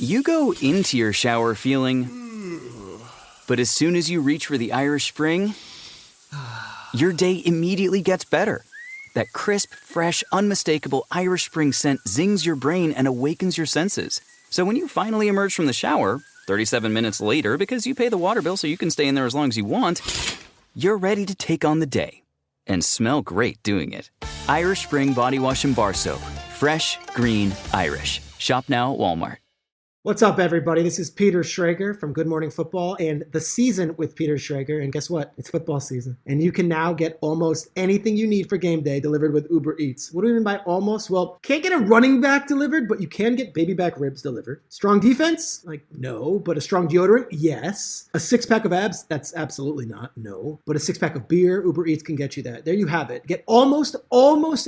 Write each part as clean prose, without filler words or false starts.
You go into your shower feeling, but as soon as you reach for the Irish Spring, your day immediately gets better. That crisp, fresh, unmistakable Irish Spring scent zings your brain and awakens your senses. So when you finally emerge from the shower, 37 minutes later, because you pay the water bill so you can stay in there as long as you want, you're ready to take on the day and smell great doing it. Irish Spring Body Wash and Bar Soap. Fresh, green, Irish. Shop now at Walmart. What's up, everybody? This is Peter Schrager from Good Morning Football and The Season with Peter Schrager. And guess what? It's football season. And you can now get almost anything you need for game day delivered with Uber Eats. What do we mean by almost? Well, can't get a running back delivered, but you can get baby back ribs delivered. Strong defense? Like, no. But a strong deodorant? Yes. A six-pack of abs? That's absolutely not. No. But a six-pack of beer? Uber Eats can get you that. There you have it. Get almost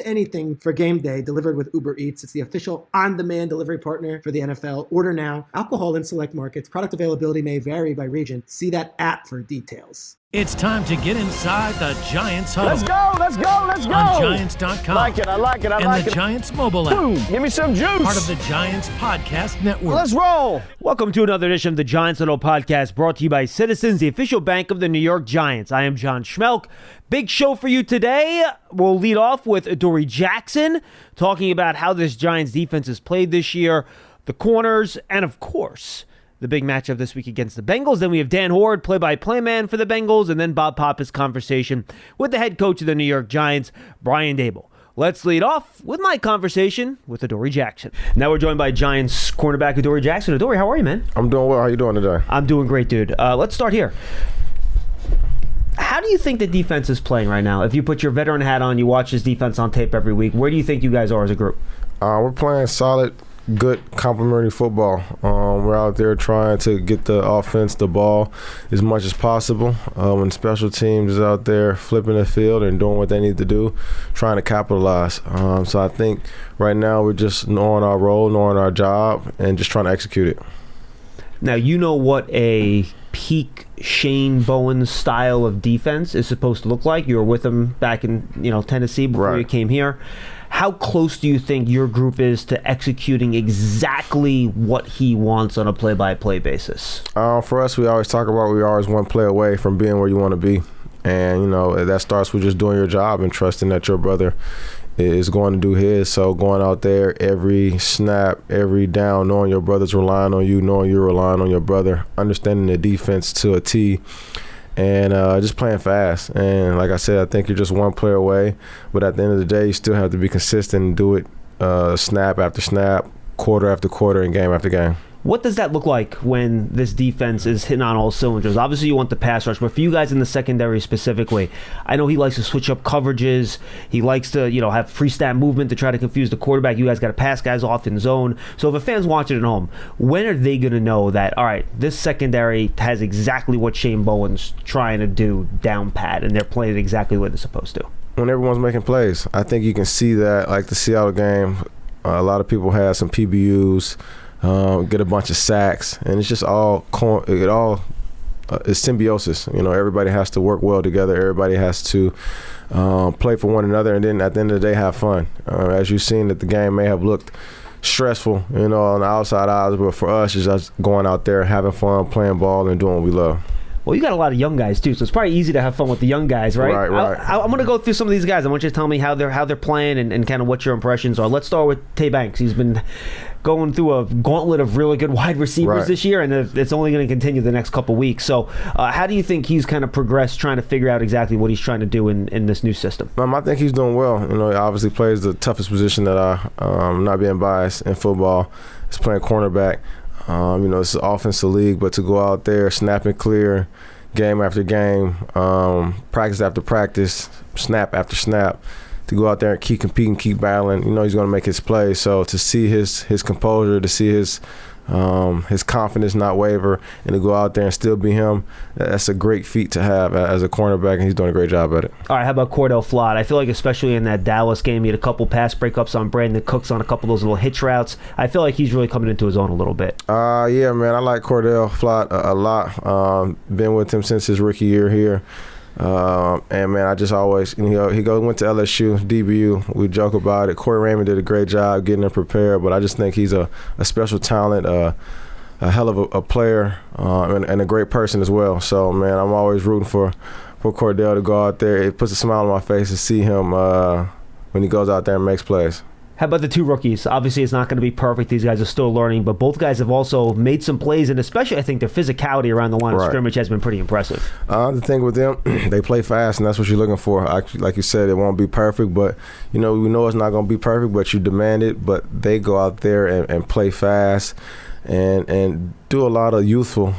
anything for game day delivered with Uber Eats. It's the official on-demand delivery partner for the NFL. Order now. Alcohol in select markets. Product availability may vary by region. See that app for details. It's time to get inside the Giants Huddle. Let's go, let's go, let's go. On Giants.com. I like it. And the Giants mobile app. Boom, give me some juice. Part of the Giants Podcast Network. Let's roll. Welcome to another edition of the Giants Huddle Podcast, brought to you by Citizens, the official bank of the New York Giants. I am John Schmeelk. Big show for you today. We'll lead off with Adoree Jackson, talking about how this Giants defense has played this year, the corners, and of course, the big matchup this week against the Bengals. Then we have Dan Hoard, play-by-play man for the Bengals, and then Bob Papa's conversation with the head coach of the New York Giants, Brian Daboll. Let's lead off with my conversation with Adoree Jackson. Now we're joined by Giants cornerback Adoree Jackson. Adoree, how are you, man? I'm doing well. How you doing today? I'm doing great, dude. Let's start here. How do you think the defense is playing right now? If you put your veteran hat on, you watch this defense on tape every week, where do you think you guys are as a group? We're playing solid, good complementary football. We're out there trying to get the offense the ball as much as possible. When special teams is out there flipping the field and doing what they need to do, trying to capitalize. So I think right now we're just knowing our role, knowing our job, and just trying to execute it. Now, you know what a peak Shane Bowen style of defense is supposed to look like. You were with him back in Tennessee before you came here. How close do you think your group is to executing exactly what he wants on a play-by-play basis? For us, we always talk about we always one play away from being where you want to be. And, that starts with just doing your job and trusting that your brother is going to do his. So going out there every snap, every down, knowing your brother's relying on you, knowing you're relying on your brother, understanding the defense to a T, and just playing fast. And like I said, I think you're just one player away. But at the end of the day, you still have to be consistent and do it snap after snap, quarter after quarter, and game after game. What does that look like when this defense is hitting on all cylinders? Obviously, you want the pass rush, but for you guys in the secondary specifically, I know he likes to switch up coverages. He likes to, have free snap movement to try to confuse the quarterback. You guys got to pass guys off in zone. So if a fan's watching at home, when are they going to know that, all right, this secondary has exactly what Shane Bowen's trying to do down pat, and they're playing it exactly what they're supposed to? When everyone's making plays. I think you can see that, like the Seattle game, a lot of people had some PBUs, get a bunch of sacks, and it's just it's symbiosis. Everybody has to work well together. Everybody has to play for one another, and then at the end of the day, have fun. As you've seen, that the game may have looked stressful, on the outside eyes, but for us, it's just going out there, having fun, playing ball, and doing what we love. Well, you got a lot of young guys too, so it's probably easy to have fun with the young guys, right? Right. I'm going to go through some of these guys. I want you to tell me how they're playing and kind of what your impressions are. Let's start with Tay Banks. He's been going through a gauntlet of really good wide receivers this year, and it's only going to continue the next couple weeks. So how do you think he's kind of progressed trying to figure out exactly what he's trying to do in this new system? I think he's doing well. He obviously plays the toughest position that I'm not being biased in football. He's playing cornerback. It's an offensive league, but to go out there, snap and clear, game after game, practice after practice, snap after snap, to go out there and keep competing, keep battling, he's going to make his play. So to see his composure, to see his confidence not waver, and to go out there and still be him, that's a great feat to have as a cornerback, and he's doing a great job at it. All right, how about Cordell Flott? I feel like especially in that Dallas game, he had a couple pass breakups on Brandon Cooks on a couple of those little hitch routes. I feel like he's really coming into his own a little bit. Yeah, man, I like Cordell Flott a lot. Been with him since his rookie year here. And man, I just always, he went to LSU, DBU. We joke about it. Corey Raymond did a great job getting him prepared, but I just think he's a special talent, a hell of a player, and a great person as well. So man, I'm always rooting for Cordell to go out there. It puts a smile on my face to see him when he goes out there and makes plays. How about the two rookies? Obviously, it's not going to be perfect. These guys are still learning, but both guys have also made some plays, and especially, I think, their physicality around the line of scrimmage has been pretty impressive. The thing with them, they play fast, and that's what you're looking for. Like you said, it won't be perfect, but, we know it's not going to be perfect, but you demand it. But they go out there and play fast and do a lot of youthful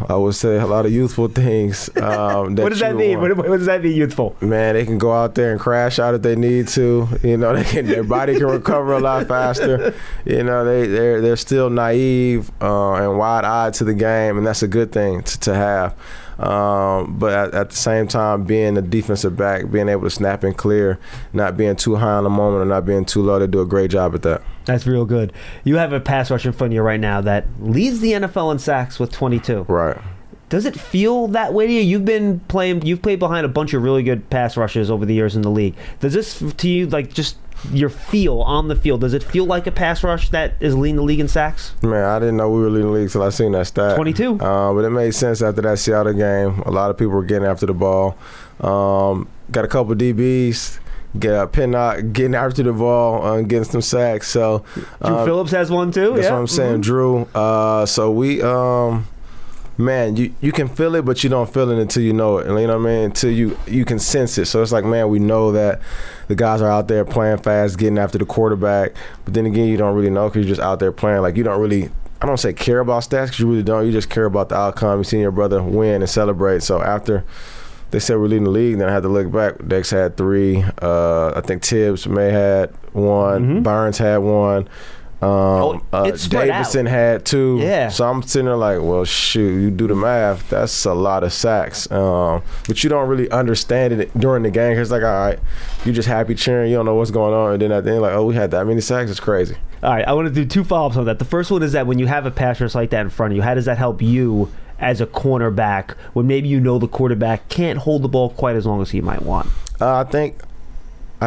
things. What does that mean? What does that mean, youthful? Man, they can go out there and crash out if they need to. Their body can recover a lot faster. They're still naive and wide-eyed to the game, and that's a good thing to have. But at the same time, being a defensive back, being able to snap and clear, not being too high on the moment or not being too low, they do a great job at that. That's real good. You have a pass rush in front of you right now that leads the NFL in sacks with 22. Right. Does it feel that way to you? You've played behind a bunch of really good pass rushers over the years in the league. Does this, to you, like just your feel on the field, does it feel like a pass rush that is leading the league in sacks? Man, I didn't know we were leading the league until I seen that stat. 22. But it made sense after that Seattle game. A lot of people were getting after the ball. Got a couple DBs. Pinnock getting after the ball and getting some sacks. So Drew Phillips has one too. That's what I'm saying, Drew. So we, man, you can feel it, but you don't feel it until you know it. And you know what I mean? Until you can sense it. So it's like, man, we know that the guys are out there playing fast, getting after the quarterback. But then again, you don't really know because you're just out there playing. Like you don't really, I don't say care about stats because you really don't. You just care about the outcome. You see your brother win and celebrate. So after they said we're leading the league, then I had to look back. Dex had 3. I think Tibbs had 1. Burns had 1. Davidson had 2. Yeah. So I'm sitting there like, well, shoot, you do the math. That's a lot of sacks. But you don't really understand it during the game. It's like, all right, you just happy cheering. You don't know what's going on. And then at the end, like, oh, we had that many sacks. It's crazy. All right, I want to do 2 follow-ups on that. The first one is that when you have a pass rush like that in front of you, how does that help you as a cornerback when maybe the quarterback can't hold the ball quite as long as he might want? I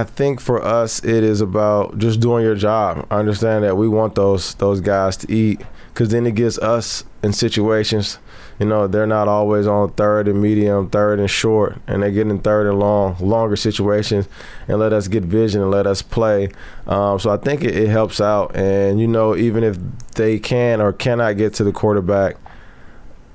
think for us it is about just doing your job. I understand that we want those guys to eat because then it gets us in situations, they're not always on third and medium, third and short, and they get in third and longer situations and let us get vision and let us play. So I think it helps out. And, even if they can or cannot get to the quarterback,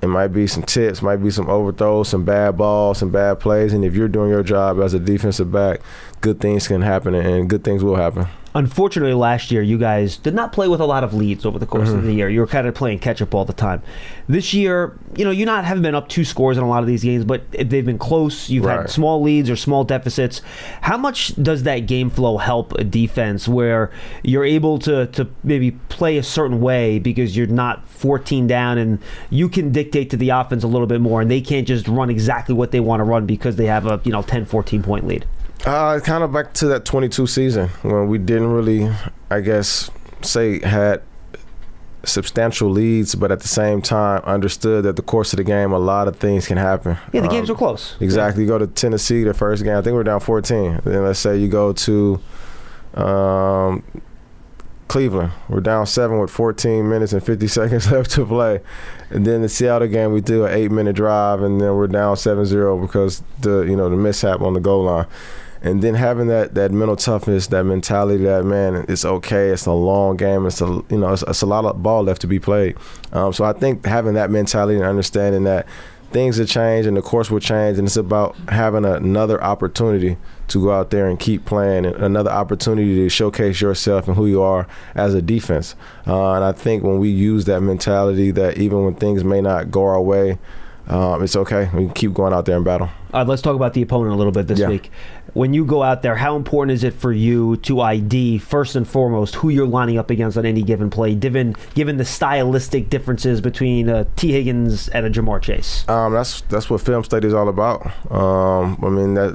it might be some tips, might be some overthrows, some bad balls, some bad plays. And if you're doing your job as a defensive back, good things can happen and good things will happen. Unfortunately, last year, you guys did not play with a lot of leads over the course of the year. You were kind of playing catch-up all the time. This year, haven't been up 2 scores in a lot of these games, but they've been close. You've had small leads or small deficits. How much does that game flow help a defense where you're able to maybe play a certain way because you're not 14 down and you can dictate to the offense a little bit more and they can't just run exactly what they want to run because they have a 10, 14-point lead? Kind of back to that 22 season when we didn't really, I guess, had substantial leads, but at the same time understood that the course of the game, a lot of things can happen. Yeah, the games were close. Exactly. You go to Tennessee, the first game, I think we're down 14. Then let's say you go to Cleveland, we're down 7 with 14 minutes and 50 seconds left to play. And then the Seattle game, we do an 8-minute drive, and then we're down 7-0 because the mishap on the goal line. And then having that mental toughness, that mentality that, man, it's okay. It's a long game. It's a lot of ball left to be played. So I think having that mentality and understanding that things will change and the course will change, and it's about having another opportunity to go out there and keep playing, and another opportunity to showcase yourself and who you are as a defense. And I think when we use that mentality that even when things may not go our way, it's okay. We can keep going out there and battle. All right, let's talk about the opponent a little bit this week. When you go out there, how important is it for you to ID, first and foremost, who you're lining up against on any given play, given the stylistic differences between T. Higgins and a Jamar Chase? That's what film study is all about.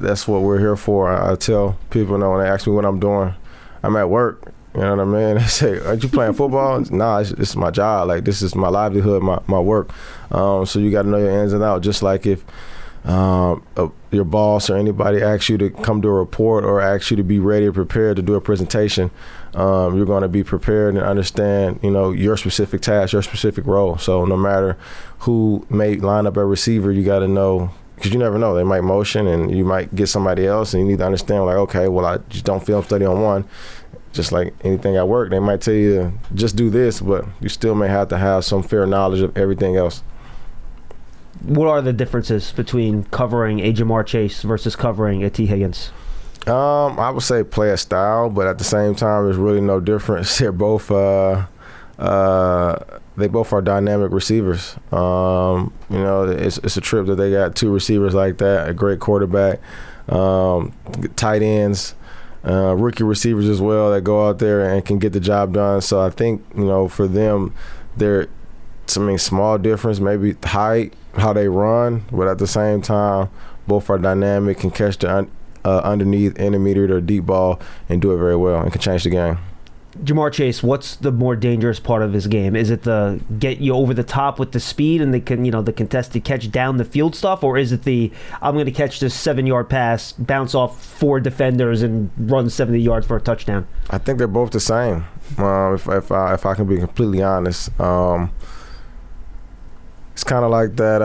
That's what we're here for. I tell people when they ask me what I'm doing, I'm at work. You know what I mean? They say, aren't you playing football? Nah, it's my job. Like, this is my livelihood, my work. So you got to know your ins and outs. Just like if your boss or anybody asks you to come do a report or asks you to be ready or prepared to do a presentation, you're going to be prepared and understand, your specific task, your specific role. So no matter who may line up a receiver, you got to know, because you never know. They might motion and you might get somebody else, and you need to understand, like, okay, well, I just don't film study on one. Just like anything at work, they might tell you to just do this, but you still may have to have some fair knowledge of everything else. What are the differences between covering a Ja'Marr Chase versus covering a T. Higgins? I would say player style, but at the same time, there's really no difference. They're both they both are dynamic receivers. It's a trip that they got two receivers like that, a great quarterback, tight ends, rookie receivers as well that go out there and can get the job done. So I think, for them, there's small difference, maybe height, how they run, but at the same time, both are dynamic, can catch the underneath, intermediate, or deep ball and do it very well and can change the game. Ja'Marr Chase, what's the more dangerous part of his game? Is it the get you over the top with the speed and the contested catch down the field stuff, or is it the I'm going to catch this 7-yard pass, bounce off 4 defenders, and run 70 yards for a touchdown? I think they're both the same. If I can be completely honest, it's kind of like that.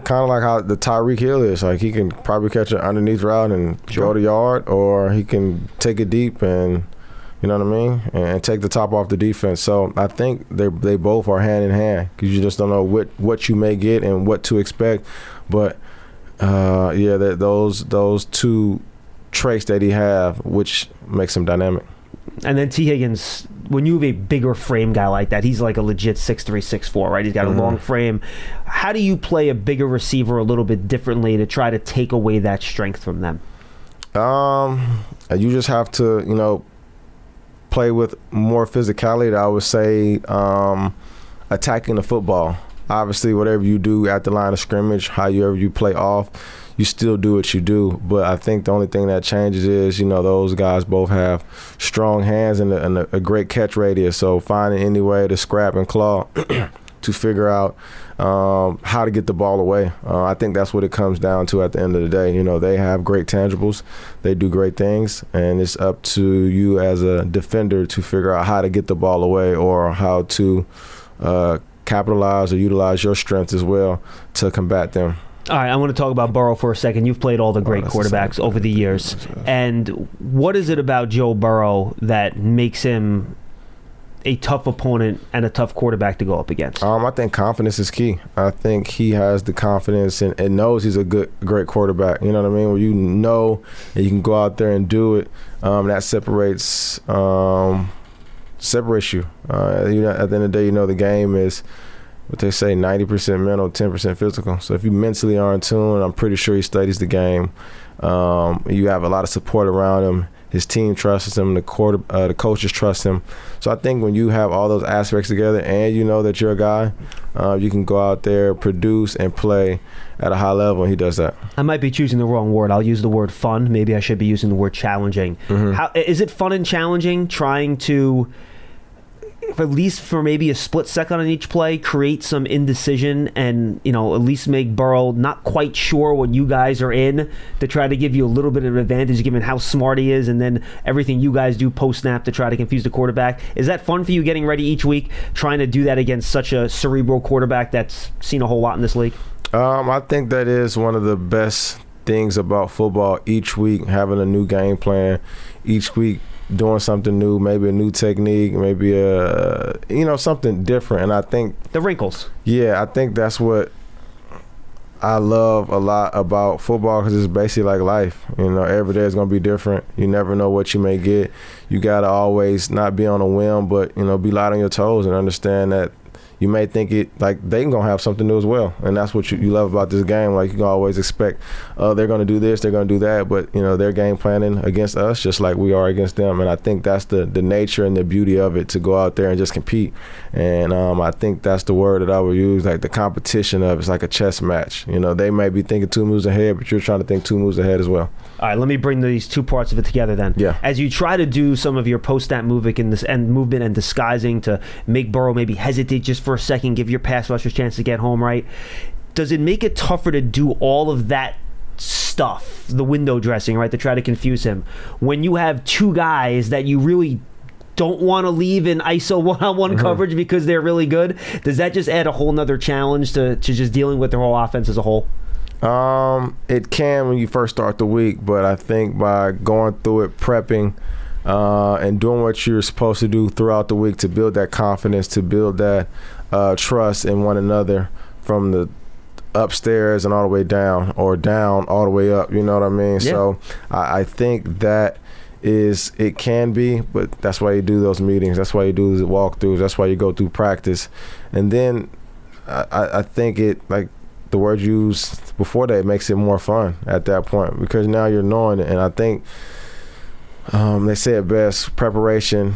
Kind of like how the Tyreek Hill is. Like, he can probably catch an underneath route and go the yard, or he can take it deep and. You know what I mean? And take the top off the defense. So I think they both are hand in hand, because you just don't know what you may get and what to expect. But those two traits that he have, which makes him dynamic. And then T. Higgins, when you have a bigger frame guy like that, he's like a legit 6'3", 6'4", right? He's got a long frame. How do you play a bigger receiver a little bit differently to try to take away that strength from them? You just have to, play with more physicality. I would say attacking the football. Obviously, whatever you do at the line of scrimmage, however you play off, you still do what you do. But I think the only thing that changes is, those guys both have strong hands and a great catch radius. So finding any way to scrap and claw to figure out how to get the ball away. I think that's what it comes down to at the end of the day. They have great tangibles. They do great things, and it's up to you as a defender to figure out how to get the ball away, or how to capitalize or utilize your strengths as well to combat them. All right, I want to talk about Burrow for a second. You've played all the great quarterbacks over the years. And what is it about Joe Burrow that makes him a tough opponent and a tough quarterback to go up against? I think confidence is key. I think he has the confidence and knows he's a great quarterback. You know what I mean? Where you know that you can go out there and do it. That separates you. At the end of the day, the game is what they say, 90% mental, 10% physical. So if you mentally are in tune, I'm pretty sure he studies the game. You have a lot of support around him. His team trusts him. The coaches trust him. So I think when you have all those aspects together, and you know that you're a guy, you can go out there, produce, and play at a high level, and he does that. I might be choosing the wrong word. I'll use the word fun. Maybe I should be using the word challenging. How is it fun and challenging trying to, at least for maybe a split second on each play, create some indecision and, at least make Burrow not quite sure what you guys are in, to try to give you a little bit of an advantage given how smart he is, and then everything you guys do post-snap to try to confuse the quarterback? Is that fun for you, getting ready each week, trying to do that against such a cerebral quarterback that's seen a whole lot in this league? I think that is one of the best things about football. Each week, having a new game plan. Each week, doing something new, maybe a new technique, maybe something different. And I think the wrinkles. Yeah, I think that's what I love a lot about football, because it's basically like life. Every day is going to be different. You never know what you may get. You got to always not be on a whim, but be light on your toes and understand that you may think they're going to have something new as well. And that's what you love about this game. Like, you can always expect they're going to do this, they're going to do that, but they're game planning against us just like we are against them. And I think that's the nature and the beauty of it, to go out there and just compete. And I think that's the word that I would use, like the competition of it's like a chess match. They may be thinking 2 moves ahead, but you're trying to think 2 moves ahead as well. All right, let me bring these two parts of it together then. Yeah. As you try to do some of your post-snap movement and disguising to make Burrow maybe hesitate just for a second, give your pass rushers a chance to get home, right? does it make it tougher to do all of that stuff, the window dressing, right, to try to confuse him, when you have two guys that you really don't want to leave in ISO one-on-one coverage because they're really good? Does that just add a whole nother challenge to just dealing with their whole offense as a whole? It can when you first start the week, but I think by going through it, prepping, and doing what you're supposed to do throughout the week to build that confidence, to build that trust in one another from the upstairs and all the way down, or down all the way up, you know what I mean? Yeah. So I think that it can be, but that's why you do those meetings. That's why you do the walkthroughs. That's why you go through practice. And then I think it, like the word used before that, it makes it more fun at that point, because now you're knowing it. And I think they say it best, preparation,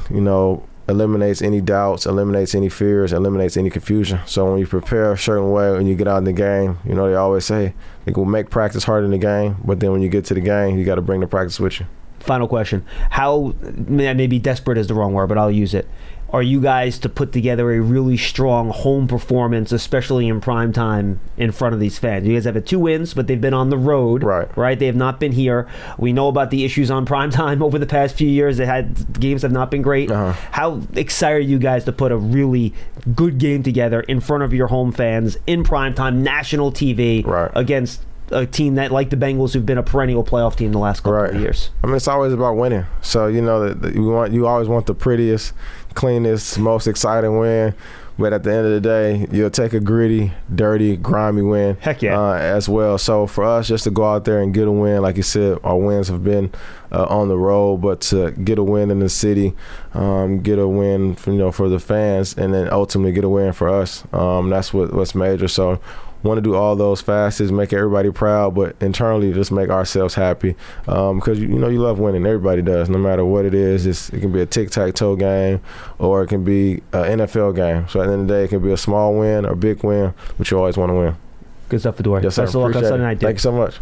eliminates any doubts, eliminates any fears, eliminates any confusion. So when you prepare a certain way, when you get out in the game, they always say it will make practice harder in the game, but then when you get to the game, you got to bring the practice with you. Final question. How, maybe desperate is the wrong word, but I'll use it. Are you guys to put together a really strong home performance, especially in prime time, in front of these fans? You guys have had 2 wins, but they've been on the road, right? They have not been here. We know about the issues on prime time over the past few years. Games have not been great. How excited are you guys to put a really good game together in front of your home fans in prime time, national TV, against a team that, like the Bengals, who've been a perennial playoff team the last couple of years? I mean, it's always about winning. So you always want the prettiest, cleanest, most exciting win. But at the end of the day, you'll take a gritty, dirty, grimy win. Heck yeah. As well. So for us, just to go out there and get a win, like you said, our wins have been on the road, but to get a win in the city, get a win for the fans, and then ultimately get a win for us. That's what's major. So want to do all those facets, make everybody proud, but internally just make ourselves happy, because you love winning. Everybody does, no matter what it is. It can be a tic-tac-toe game, or it can be an NFL game. So at the end of the day, it can be a small win or a big win, but you always want to win. Good stuff, Adoree. Yes, sir. Best of luck on Sunday night, dude. Thank you so much.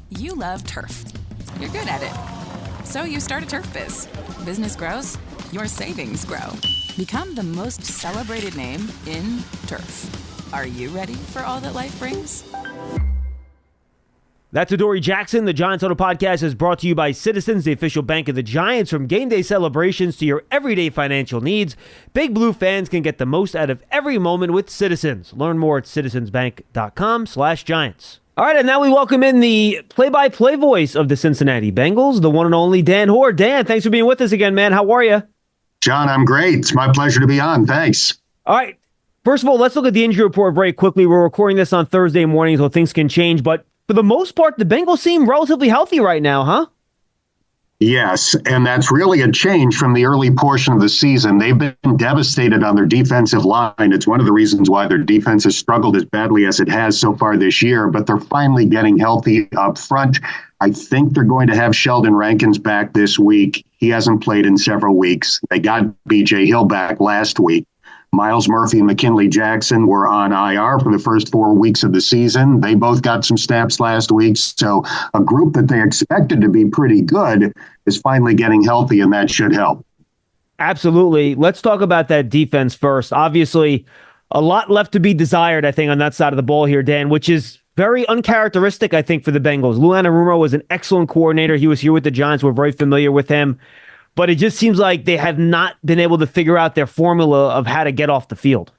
You love turf. You're good at it. So you start a turf biz. Business grows, your savings grow. Become the most celebrated name in turf. Are you ready for all that life brings? That's Adoree Jackson. The Giants Huddle Podcast is brought to you by Citizens, the official bank of the Giants. From game day celebrations to your everyday financial needs, Big Blue fans can get the most out of every moment with Citizens. Learn more at citizensbank.com/Giants. All right, and now we welcome in the play-by-play voice of the Cincinnati Bengals, the one and only Dan Hoard. Dan, thanks for being with us again, man. How are you? John, I'm great. It's my pleasure to be on. Thanks. All right. First of all, let's look at the injury report very quickly. We're recording this on Thursday morning, so things can change. But for the most part, the Bengals seem relatively healthy right now, huh? Yes, and that's really a change from the early portion of the season. They've been devastated on their defensive line. It's one of the reasons why their defense has struggled as badly as it has so far this year, but they're finally getting healthy up front. I think they're going to have Sheldon Rankins back this week. He hasn't played in several weeks. They got B.J. Hill back last week. Miles Murphy and McKinley Jackson were on IR for the first 4 weeks of the season. They both got some snaps last week. So a group that they expected to be pretty good is finally getting healthy, and that should help. Absolutely. Let's talk about that defense first. Obviously, a lot left to be desired, I think, on that side of the ball here, Dan, which is very uncharacteristic, I think, for the Bengals. Lou Anarumo was an excellent coordinator. He was here with the Giants. We're very familiar with him. But it just seems like they have not been able to figure out their formula of how to get off the field.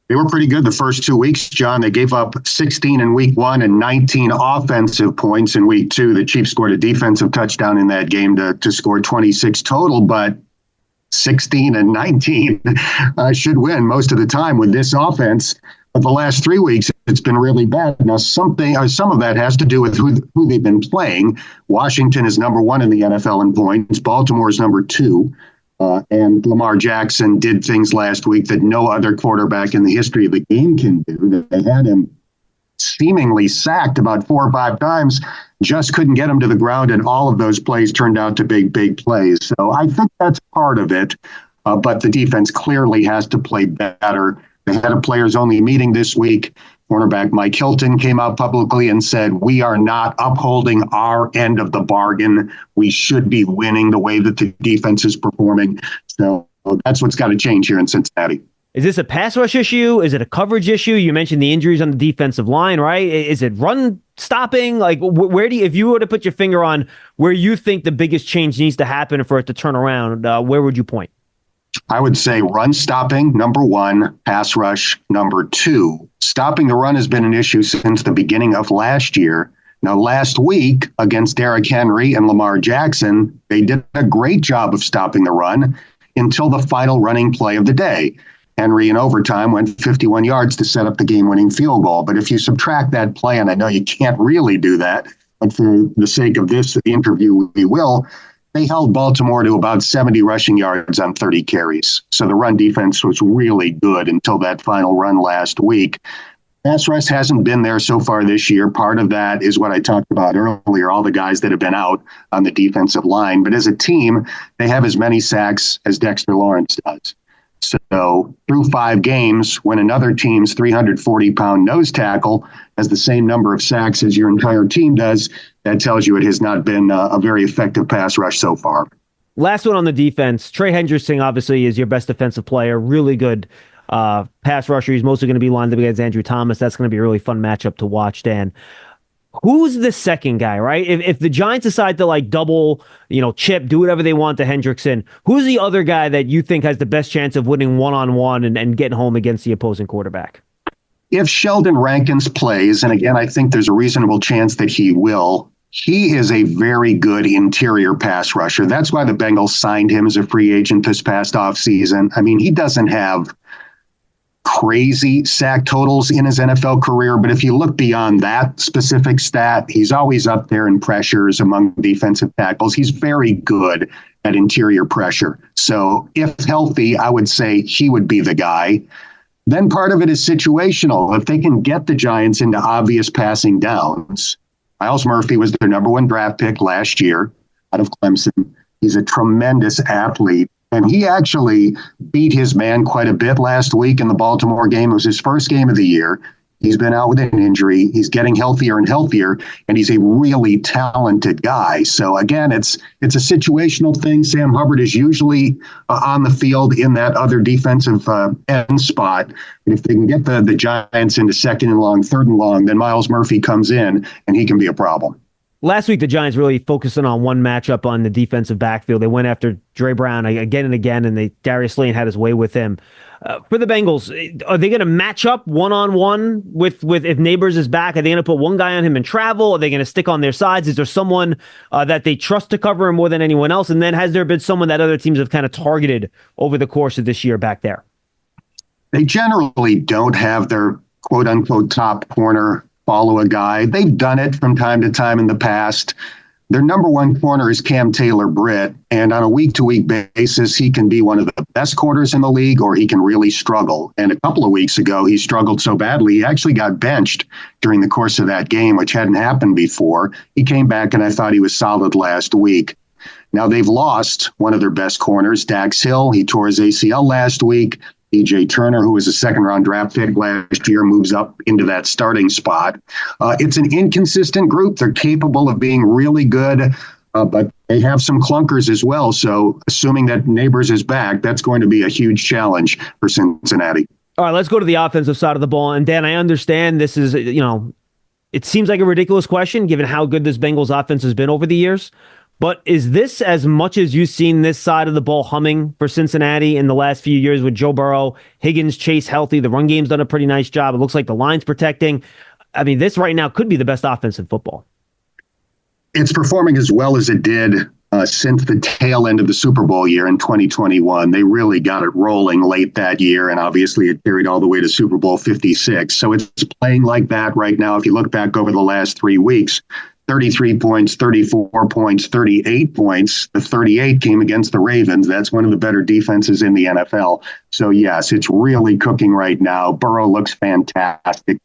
They were pretty good the first 2 weeks, John. They gave up 16 in week 1 and 19 offensive points in week 2. The Chiefs scored a defensive touchdown in that game to score 26 total, but 16 and 19 should win most of the time with this offense. But the last 3 weeks, it's been really bad. Now, some of that has to do with who they've been playing. Washington is number 1 in the NFL in points. Baltimore is number 2. And Lamar Jackson did things last week that no other quarterback in the history of the game can do. They had him seemingly sacked about 4 or 5 times, just couldn't get him to the ground, and all of those plays turned out to be big plays. So I think that's part of it. But the defense clearly has to play better. They had a players-only meeting this week. Cornerback Mike Hilton came out publicly and said, we are not upholding our end of the bargain. We should be winning the way that the defense is performing. So that's what's got to change here in Cincinnati. Is this a pass rush issue? Is it a coverage issue? You mentioned the injuries on the defensive line, right? Is it run stopping? Like, where do you, if you were to put your finger on where you think the biggest change needs to happen for it to turn around, where would you point? I would say run stopping, number one, pass rush, number two. Stopping the run has been an issue since the beginning of last year. Now, last week against Derrick Henry and Lamar Jackson, they did a great job of stopping the run until the final running play of the day. Henry in overtime went 51 yards to set up the game-winning field goal. But if you subtract that play, and I know you can't really do that, but for the sake of this interview, we will, they held Baltimore to about 70 rushing yards on 30 carries. So the run defense was really good until that final run last week. Pass rush hasn't been there so far this year. Part of that is what I talked about earlier, all the guys that have been out on the defensive line. But as a team, they have as many sacks as Dexter Lawrence does. So through 5 games, when another team's 340-pound nose tackle has the same number of sacks as your entire team does, that tells you it has not been a very effective pass rush so far. Last one on the defense. Trey Hendrickson obviously is your best defensive player. Really good pass rusher. He's mostly going to be lined up against Andrew Thomas. That's going to be a really fun matchup to watch, Dan. Who's the second guy, right? If the Giants decide to like double, chip, do whatever they want to Hendrickson, who's the other guy that you think has the best chance of winning one-on-one and getting home against the opposing quarterback? If Sheldon Rankins plays, and again, I think there's a reasonable chance that he will, he is a very good interior pass rusher. That's why the Bengals signed him as a free agent this past offseason. I mean, he doesn't have crazy sack totals in his NFL career, but if you look beyond that specific stat, he's always up there in pressures among defensive tackles. He's very good at interior pressure. So if healthy, I would say he would be the guy. Then part of it is situational. If they can get the Giants into obvious passing downs, Myles Murphy was their number 1 draft pick last year out of Clemson. He's a tremendous athlete. And he actually beat his man quite a bit last week in the Baltimore game. It was his first game of the year. He's been out with an injury. He's getting healthier and healthier, and he's a really talented guy. So, again, it's a situational thing. Sam Hubbard is usually on the field in that other defensive end spot. And if they can get the Giants into second and long, third and long, then Myles Murphy comes in, and he can be a problem. Last week, the Giants really focusing on one matchup on the defensive backfield. They went after Dre Brown again and again, and Darius Slayton had his way with him. For the Bengals, are they going to match up one-on-one with if Neighbors is back? Are they going to put one guy on him and travel? Are they going to stick on their sides? Is there someone that they trust to cover him more than anyone else? And then has there been someone that other teams have kind of targeted over the course of this year back there? They generally don't have their quote-unquote top corner follow a guy. They've done it from time to time in the past. Their number 1 corner is Cam Taylor-Britt, and on a week-to-week basis, he can be one of the best corners in the league, or he can really struggle. And a couple of weeks ago, he struggled so badly, he actually got benched during the course of that game, which hadn't happened before. He came back, and I thought he was solid last week. Now, they've lost one of their best corners, Dax Hill. He tore his ACL last week. E.J. Turner, who was a second-round draft pick last year, moves up into that starting spot. It's an inconsistent group. They're capable of being really good, but they have some clunkers as well. So assuming that Neighbors is back, that's going to be a huge challenge for Cincinnati. All right, let's go to the offensive side of the ball. And Dan, I understand this is, it seems like a ridiculous question given how good this Bengals offense has been over the years. But is this as much as you've seen this side of the ball humming for Cincinnati in the last few years with Joe Burrow, Higgins, Chase healthy? The run game's done a pretty nice job. It looks like the line's protecting. I mean, this right now could be the best offense in football. It's performing as well as it did since the tail end of the Super Bowl year in 2021. They really got it rolling late that year, and obviously it carried all the way to Super Bowl 56. So it's playing like that right now. If you look back over the last 3 weeks, 33 points, 34 points, 38 points. The 38 came against the Ravens. That's one of the better defenses in the NFL. So, yes, it's really cooking right now. Burrow looks fantastic.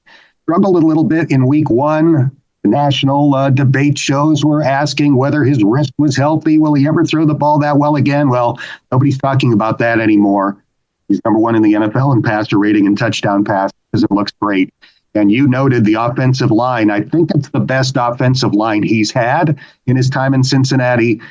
Struggled a little bit in week 1. The national debate shows were asking whether his wrist was healthy. Will he ever throw the ball that well again? Well, nobody's talking about that anymore. He's number 1 in the NFL in passer rating and touchdown pass because it looks great. And you noted the offensive line. I think it's the best offensive line he's had in his time in Cincinnati.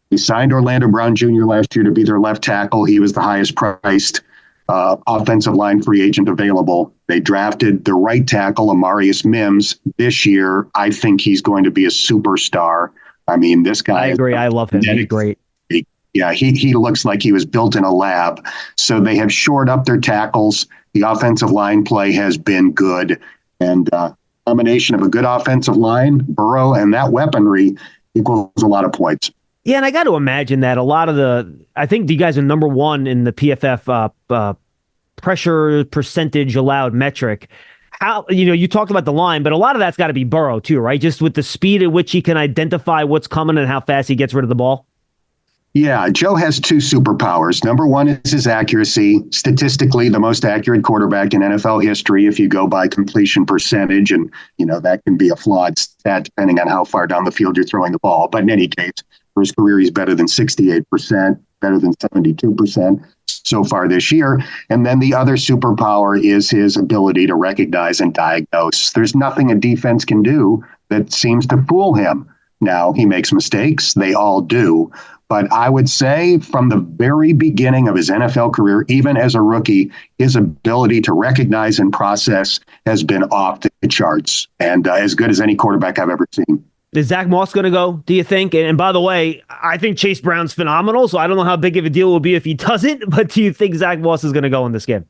He signed Orlando Brown Jr. last year to be their left tackle. He was the highest priced offensive line free agent available. They drafted the right tackle, Amarius Mims, this year. I think he's going to be a superstar. I mean, this guy. I agree. I love him. He's great. Yeah, he looks like he was built in a lab. So they have shored up their tackles. The offensive line play has been good. And combination of a good offensive line, Burrow, and that weaponry equals a lot of points. Yeah, and I got to imagine that a lot of I think you guys are number one in the PFF pressure percentage allowed metric. How, you talked about the line, but a lot of that's got to be Burrow too, right? Just with the speed at which he can identify what's coming and how fast he gets rid of the ball. Yeah, Joe has two superpowers. Number one is his accuracy. Statistically, the most accurate quarterback in NFL history if you go by completion percentage. And, that can be a flawed stat depending on how far down the field you're throwing the ball. But in any case, for his career, he's better than 68%, better than 72% so far this year. And then the other superpower is his ability to recognize and diagnose. There's nothing a defense can do that seems to fool him. Now, he makes mistakes. They all do. But I would say from the very beginning of his NFL career, even as a rookie, his ability to recognize and process has been off the charts and as good as any quarterback I've ever seen. Is Zach Moss going to go, do you think? And by the way, I think Chase Brown's phenomenal, so I don't know how big of a deal it will be if he doesn't, but do you think Zach Moss is going to go in this game?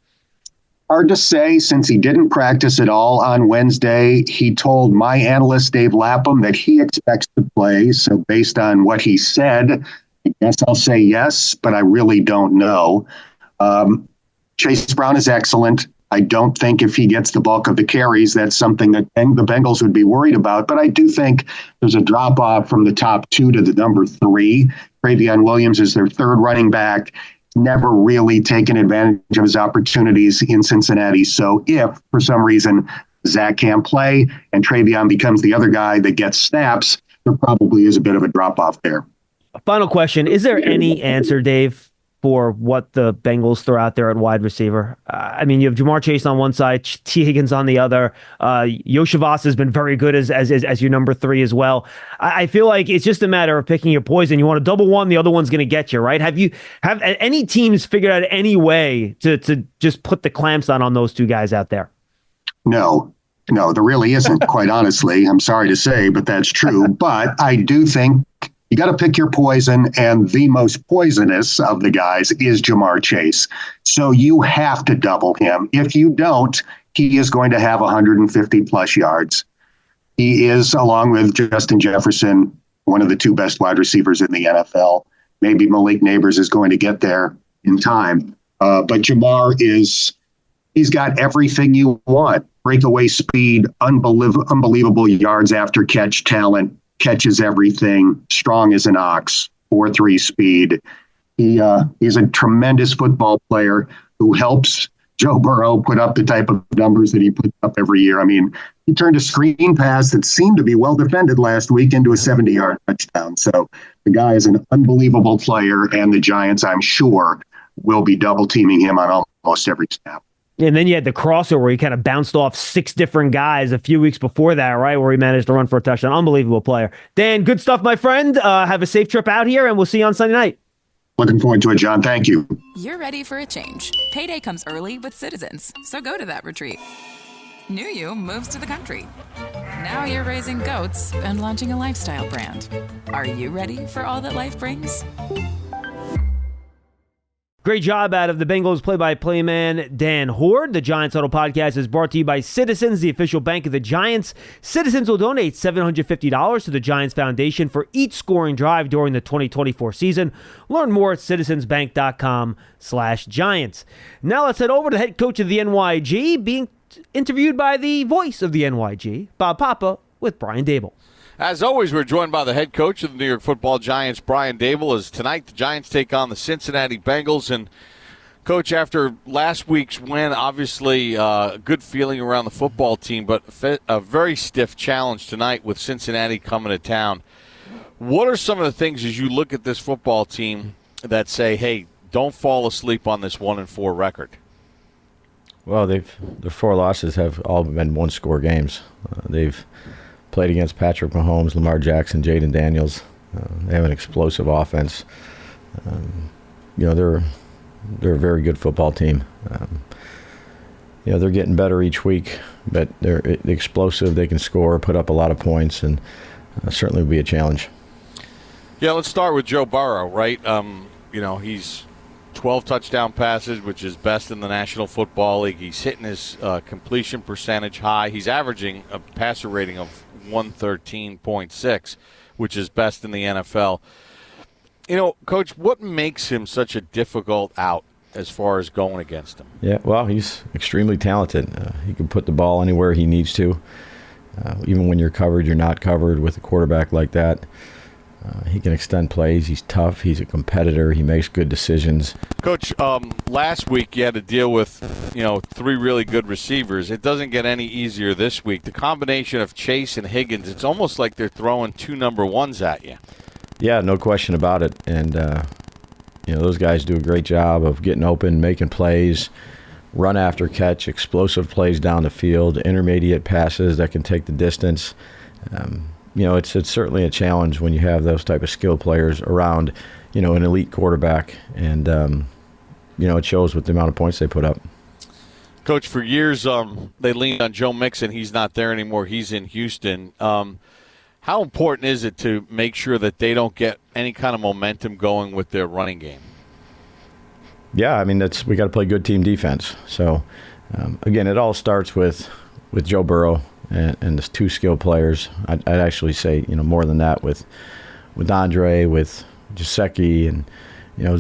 Hard to say since he didn't practice at all on Wednesday. He told my analyst, Dave Lapham, that he expects to play. So based on what he said, I guess I'll say yes, but I really don't know. Chase Brown is excellent. I don't think if he gets the bulk of the carries, that's something that the Bengals would be worried about. But I do think there's a drop-off from the top two to the number three. Travion Williams is their third running back. Never really taken advantage of his opportunities in Cincinnati. So if, for some reason, Zach can't play and Travion becomes the other guy that gets snaps, there probably is a bit of a drop-off there. Final question. Is there any answer, Dave, for what the Bengals throw out there at wide receiver? I mean, you have Jamar Chase on one side, T. Higgins on the other. Yoshivas has been very good as your number three as well. I feel like it's just a matter of picking your poison. You want to double one, the other one's going to get you, right? Have any teams figured out any way to just put the clamps on those two guys out there? No, there really isn't, quite honestly. I'm sorry to say, but that's true. But I do think you got to pick your poison, and the most poisonous of the guys is Jamar Chase. So you have to double him. If you don't, he is going to have 150-plus yards. He is, along with Justin Jefferson, one of the two best wide receivers in the NFL. Maybe Malik Neighbors is going to get there in time. But Jamar he's got everything you want. Breakaway speed, unbelievable yards after catch talent. Catches everything, strong as an ox, 4.3 speed. He's a tremendous football player who helps Joe Burrow put up the type of numbers that he puts up every year. I mean, he turned a screen pass that seemed to be well defended last week into a 70-yard touchdown. So the guy is an unbelievable player, and the Giants, I'm sure, will be double teaming him on almost every snap. And then you had the crossover where he kind of bounced off 6 different guys a few weeks before that, right, where he managed to run for a touchdown. Unbelievable player. Dan, good stuff, my friend. Have a safe trip out here, and we'll see you on Sunday night. Looking forward to it, John. Thank you. You're ready for a change. Payday comes early with Citizens, so go to that retreat. New you moves to the country. Now you're raising goats and launching a lifestyle brand. Are you ready for all that life brings? Great job out of the Bengals play-by-play man, Dan Hoard. The Giants Huddle Podcast is brought to you by Citizens, the official bank of the Giants. Citizens will donate $750 to the Giants Foundation for each scoring drive during the 2024 season. Learn more at citizensbank.com/Giants. Now let's head over to the head coach of the NYG, being interviewed by the voice of the NYG, Bob Papa, with Brian Daboll. As always, we're joined by the head coach of the New York Football Giants, Brian Daboll, as tonight the Giants take on the Cincinnati Bengals. And, Coach, after last week's win, obviously a good feeling around the football team, but a very stiff challenge tonight with Cincinnati coming to town. What are some of the things as you look at this football team that say, hey, don't fall asleep on this 1-4 record? Well, their 4 losses have all been one-score games. They've played against Patrick Mahomes, Lamar Jackson, Jaden Daniels. They have an explosive offense. They're they're a very good football team. They're getting better each week, but they're explosive. They can score, put up a lot of points, and certainly will be a challenge. Yeah, let's start with Joe Burrow, right? He's 12 touchdown passes, which is best in the National Football League. He's hitting his completion percentage high. He's averaging a passer rating of 113.6, which is best in the NFL. Coach, what makes him such a difficult out as far as going against him? Yeah, well, he's extremely talented. He can put the ball anywhere he needs to. Even when you're covered, you're not covered with a quarterback like that. He can extend plays. He's tough. He's a competitor. He makes good decisions. Coach, last week you had to deal with, 3 really good receivers. It doesn't get any easier this week. The combination of Chase and Higgins, it's almost like they're throwing 2 number ones at you. Yeah, no question about it. And, those guys do a great job of getting open, making plays, run after catch, explosive plays down the field, intermediate passes that can take the distance. It's certainly a challenge when you have those type of skilled players around, an elite quarterback. And, it shows with the amount of points they put up. Coach, for years they leaned on Joe Mixon. He's not there anymore. He's in Houston. How important is it to make sure that they don't get any kind of momentum going with their running game? Yeah, we got to play good team defense. So, again, it all starts with Joe Burrow and the 2 skilled players. I'd actually say, more than that with Andre, with Gesicki, and,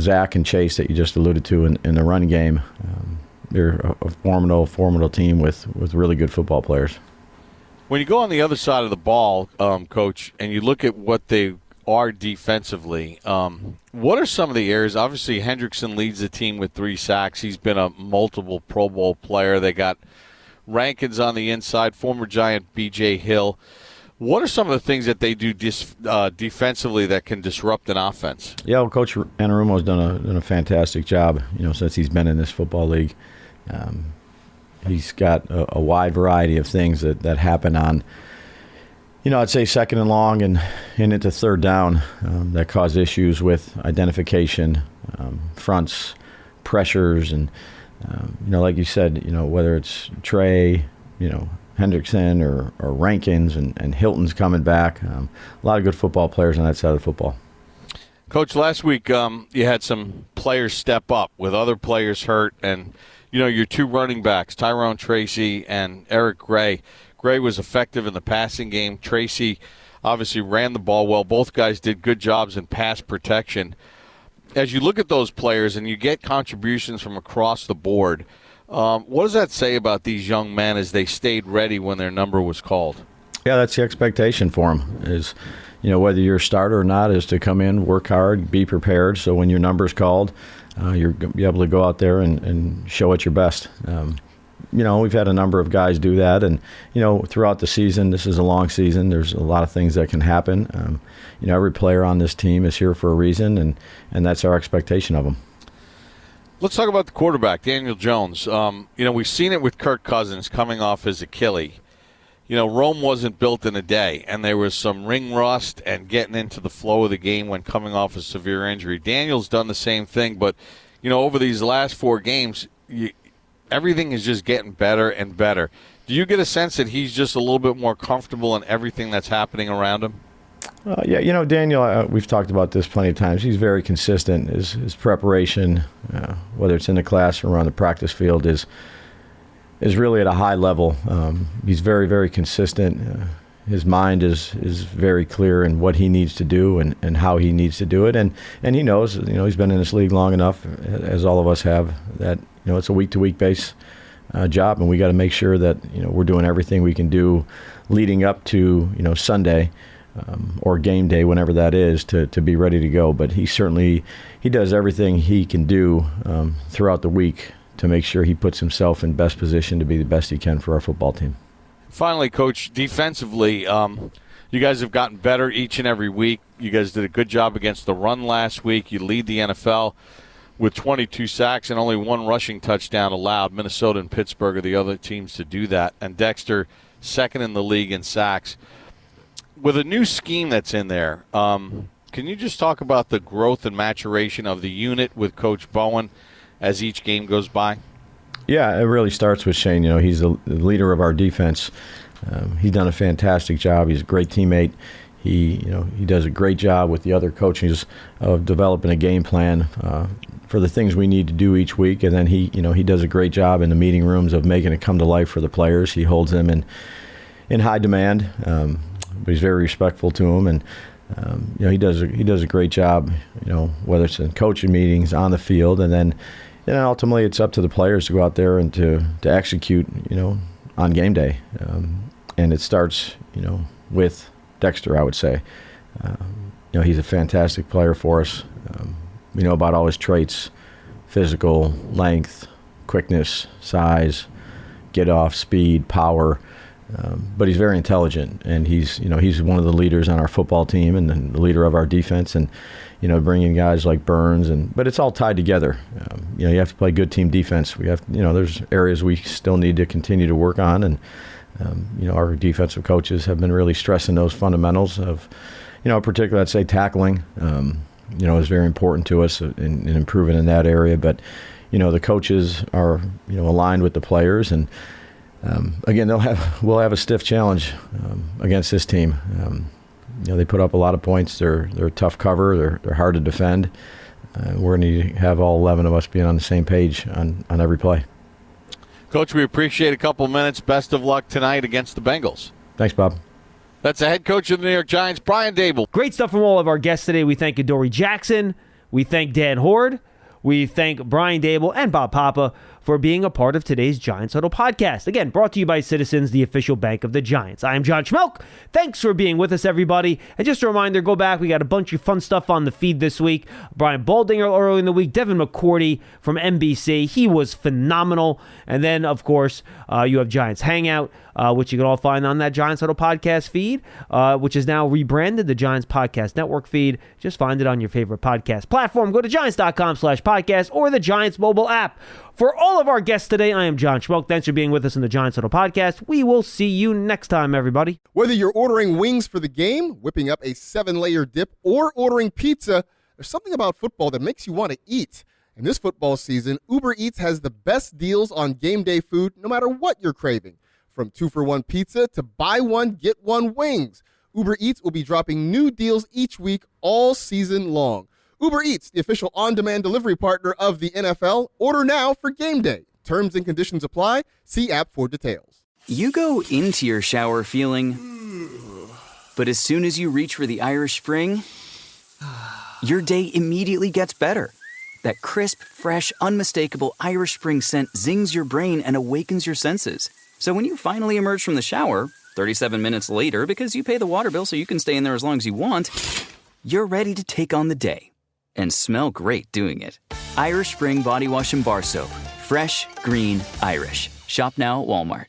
Zach and Chase that you just alluded to in the run game. They're a formidable team with really good football players. When you go on the other side of the ball, Coach, and you look at what they are defensively, what are some of the areas? Obviously, Hendrickson leads the team with 3 sacks. He's been a multiple Pro Bowl player. They got Rankins on the inside, former Giant B.J. Hill. What are some of the things that they do defensively that can disrupt an offense? Yeah, well, Coach Anarumo's done a fantastic job, since he's been in this football league. He's got a wide variety of things that happen on, I'd say second and long and into third down that cause issues with identification, fronts, pressures, and, like you said, whether it's Trey, Hendrickson or Rankins and Hilton's coming back. A lot of good football players on that side of the football. Coach, last week you had some players step up with other players hurt, and your 2 running backs, Tyrone Tracy and Eric Gray. Gray was effective in the passing game. Tracy obviously ran the ball well. Both guys did good jobs in pass protection. As you look at those players and you get contributions from across the board, what does that say about these young men as they stayed ready when their number was called? Yeah, that's the expectation for them is, whether you're a starter or not, is to come in, work hard, be prepared. So when your number's called, you're going to be able to go out there and show at your best. We've had a number of guys do that. And, throughout the season, this is a long season. There's a lot of things that can happen. Every player on this team is here for a reason, and that's our expectation of them. Let's talk about the quarterback, Daniel Jones. We've seen it with Kirk Cousins coming off his Achilles. Rome wasn't built in a day, and there was some ring rust and getting into the flow of the game when coming off a severe injury. Daniel's done the same thing, but, over these last 4 games, everything is just getting better and better. Do you get a sense that he's just a little bit more comfortable in everything that's happening around him? Yeah, Daniel, we've talked about this plenty of times. He's very consistent. His preparation, whether it's in the classroom or on the practice field, is really at a high level. He's very, very consistent. His mind is very clear in what he needs to do and how he needs to do it. And he knows, he's been in this league long enough, as all of us have, that, it's a week-to-week base job, and we got to make sure that, we're doing everything we can do leading up to, Sunday or game day, whenever that is, to be ready to go. But he does everything he can do throughout the week to make sure he puts himself in best position to be the best he can for our football team. Finally, Coach, defensively, you guys have gotten better each and every week. You guys did a good job against the run last week. You lead the NFL with 22 sacks and only 1 rushing touchdown allowed. Minnesota and Pittsburgh are the other teams to do that. And Dexter, second in the league in sacks. With a new scheme that's in there, can you just talk about the growth and maturation of the unit with Coach Bowen as each game goes by? Yeah, it really starts with Shane. He's the leader of our defense. He's done a fantastic job. He's a great teammate. He does a great job with the other coaches of developing a game plan for the things we need to do each week. And then he does a great job in the meeting rooms of making it come to life for the players. He holds them in high demand, but he's very respectful to them. And he does a great job. Whether it's in coaching meetings, on the field, and then ultimately it's up to the players to go out there and to execute. On game day, and it starts with Dexter, I would say. He's a fantastic player for us. We know about all his traits: physical, length, quickness, size, get off, speed, power. But he's very intelligent, and he's one of the leaders on our football team and the leader of our defense. And bringing guys like Burns, but it's all tied together. You have to play good team defense. We have, there's areas we still need to continue to work on, and our defensive coaches have been really stressing those fundamentals of, particularly I'd say tackling, is very important to us in improving in that area. But the coaches are aligned with the players, and again we'll have a stiff challenge against this team. They put up a lot of points. They're a tough cover. They're hard to defend. We're going to have all 11 of us being on the same page on every play. Coach, we appreciate a couple minutes. Best of luck tonight against the Bengals. Thanks, Bob. That's the head coach of the New York Giants, Brian Daboll. Great stuff from all of our guests today. We thank Adoree Jackson. We thank Dan Hoard. We thank Brian Daboll and Bob Papa for being a part of today's Giants Huddle podcast. Again, brought to you by Citizens, the official bank of the Giants. I am John Schmeelk. Thanks for being with us, everybody. And just a reminder, go back. We got a bunch of fun stuff on the feed this week. Brian Baldinger early in the week. Devin McCourty from NBC. He was phenomenal. And then, of course, you have Giants Hangout, which you can all find on that Giants Huddle podcast feed, which is now rebranded the Giants Podcast Network feed. Just find it on your favorite podcast platform. Go to giants.com/podcast or the Giants mobile app. For all of our guests today, I am John Schmeelk. Thanks for being with us in the Giants Huddle Podcast. We will see you next time, everybody. Whether you're ordering wings for the game, whipping up a 7-layer dip, or ordering pizza, there's something about football that makes you want to eat. And this football season, Uber Eats has the best deals on game day food, no matter what you're craving. From 2-for-1 pizza to buy one, get one wings. Uber Eats will be dropping new deals each week all season long. Uber Eats, the official on-demand delivery partner of the NFL. Order now for game day. Terms and conditions apply. See app for details. You go into your shower feeling, but as soon as you reach for the Irish Spring, your day immediately gets better. That crisp, fresh, unmistakable Irish Spring scent zings your brain and awakens your senses. So when you finally emerge from the shower, 37 minutes later, because you pay the water bill so you can stay in there as long as you want, you're ready to take on the day. And smell great doing it. Irish Spring Body Wash and Bar Soap. Fresh, green, Irish. Shop now at Walmart.